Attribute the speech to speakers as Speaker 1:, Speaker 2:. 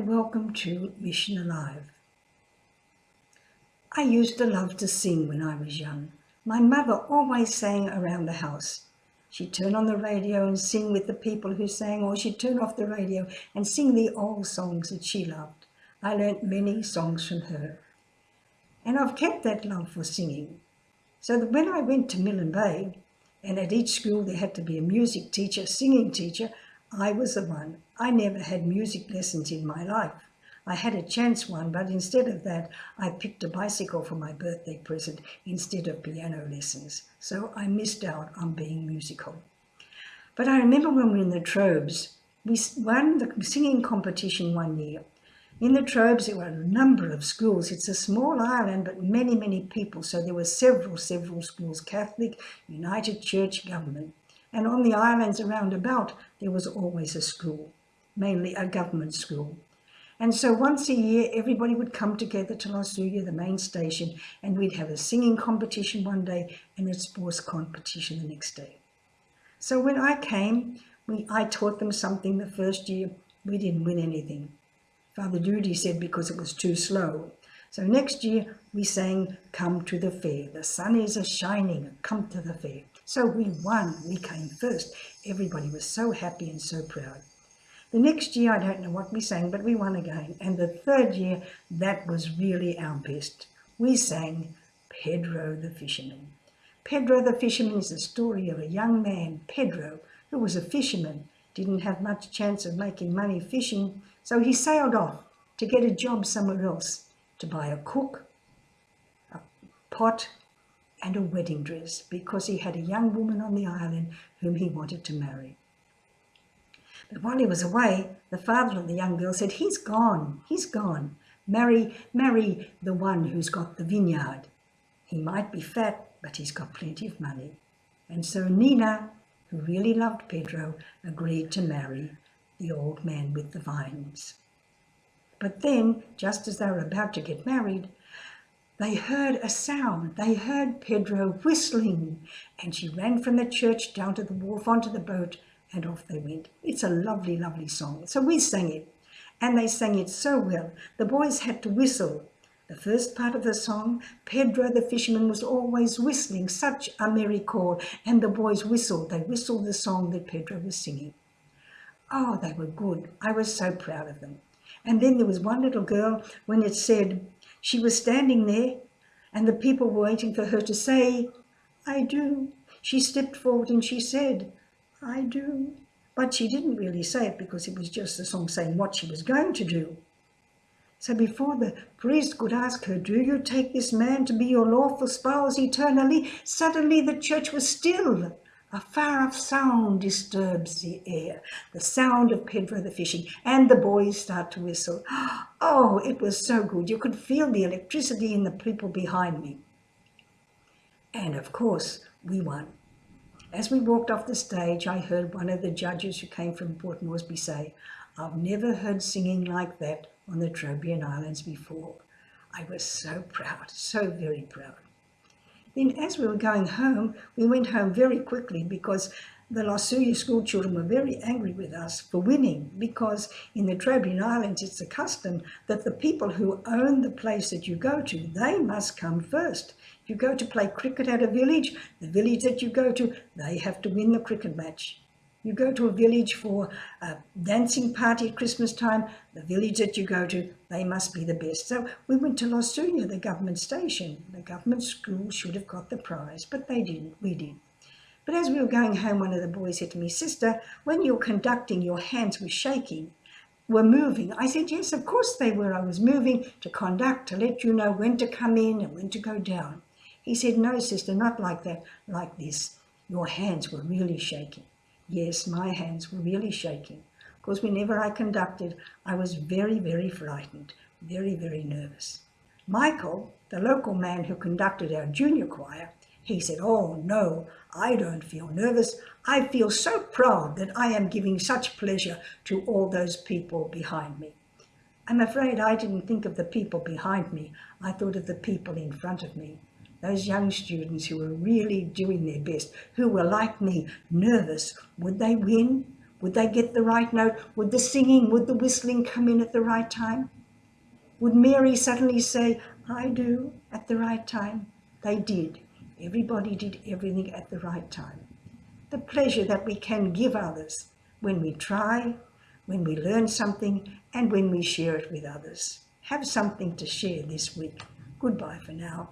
Speaker 1: and welcome to Mission Alive. I used to love to sing when I was young. My mother always sang around the house. She'd turn on the radio and sing with the people who sang, or she'd turn off the radio and sing the old songs that she loved. I learnt many songs from her. And I've kept that love for singing. So that when I went to Millen Bay, and at each school there had to be a music teacher, singing teacher, I was the one. I never had music lessons in my life. I had a chance one, but instead of that, I picked a bicycle for my birthday present instead of piano lessons. So I missed out on being musical. But I remember when we were in the Trobes, we won the singing competition one year. In the Trobes, there were a number of schools. It's a small island, but many, many people. So there were several schools, Catholic, United Church, government. And on the islands around about, there was always a school, mainly a government school. And so once a year, everybody would come together to Lasuya, the main station, and we'd have a singing competition one day and a sports competition the next day. So when I came, I taught them something the first year. We didn't win anything. Father Doody said because it was too slow. So next year, we sang, "Come to the fair. The sun is a-shining, come to the fair." So we won. We came first. Everybody was so happy and so proud. The next year, I don't know what we sang, but we won again. And the third year, that was really our best. We sang Pedro the Fisherman. Pedro the Fisherman is the story of a young man, Pedro, who was a fisherman, didn't have much chance of making money fishing, so he sailed off to get a job somewhere else, to buy a cook, a pot, and a wedding dress, because he had a young woman on the island whom he wanted to marry. But while he was away, the father of the young girl said, he's gone. Marry the one who's got the vineyard. He might be fat, but he's got plenty of money. And so Nina, who really loved Pedro, agreed to marry the old man with the vines. But then, just as they were about to get married, they heard a sound. They heard Pedro whistling, and she ran from the church down to the wharf onto the boat, and off they went. It's a lovely, lovely song. So we sang it, and they sang it so well. The boys had to whistle. The first part of the song, Pedro the Fisherman was always whistling, such a merry call, and the boys whistled. They whistled the song that Pedro was singing. Oh, they were good. I was so proud of them. And then there was one little girl, when it said, she was standing there, and the people were waiting for her to say, "I do." She stepped forward and she said, "I do." But she didn't really say it because it was just the song saying what she was going to do. So before the priest could ask her, "Do you take this man to be your lawful spouse eternally?" suddenly the church was still. A far-off sound disturbs the air, the sound of Pedro the fishing, and the boys start to whistle. Oh, it was so good. You could feel the electricity in the people behind me. And of course, we won. As we walked off the stage, I heard one of the judges who came from Port Moresby say, "I've never heard singing like that on the Trobriand Islands before." I was so proud, so very proud. Then as we were going home, we went home very quickly because the Lasuya school children were very angry with us for winning, because in the Trobriand Islands it's a custom that the people who own the place that you go to, they must come first. If you go to play cricket at a village, the village that you go to, they have to win the cricket match. You go to a village for a dancing party at Christmas time, the village that you go to, they must be the best. So we went to Lasuya, the government station. The government school should have got the prize, but they didn't. We did. But as we were going home, one of the boys said to me, "Sister, when you're conducting, your hands were shaking, were moving." I said, "Yes, of course they were. I was moving to conduct, to let you know when to come in and when to go down." He said, "No, sister, not like that, like this. Your hands were really shaking." Yes, my hands were really shaking, because whenever I conducted, I was very, very frightened, very, very nervous. Michael, the local man who conducted our junior choir, he said, "Oh, no, I don't feel nervous. I feel so proud that I am giving such pleasure to all those people behind me." I'm afraid I didn't think of the people behind me. I thought of the people in front of me. Those young students who were really doing their best, who were like me, nervous. Would they win? Would they get the right note? Would the singing, would the whistling come in at the right time? Would Mary suddenly say, I do, at the right time? They did. Everybody did everything at the right time. The pleasure that we can give others when we try, when we learn something, and when we share it with others. Have something to share this week. Goodbye for now.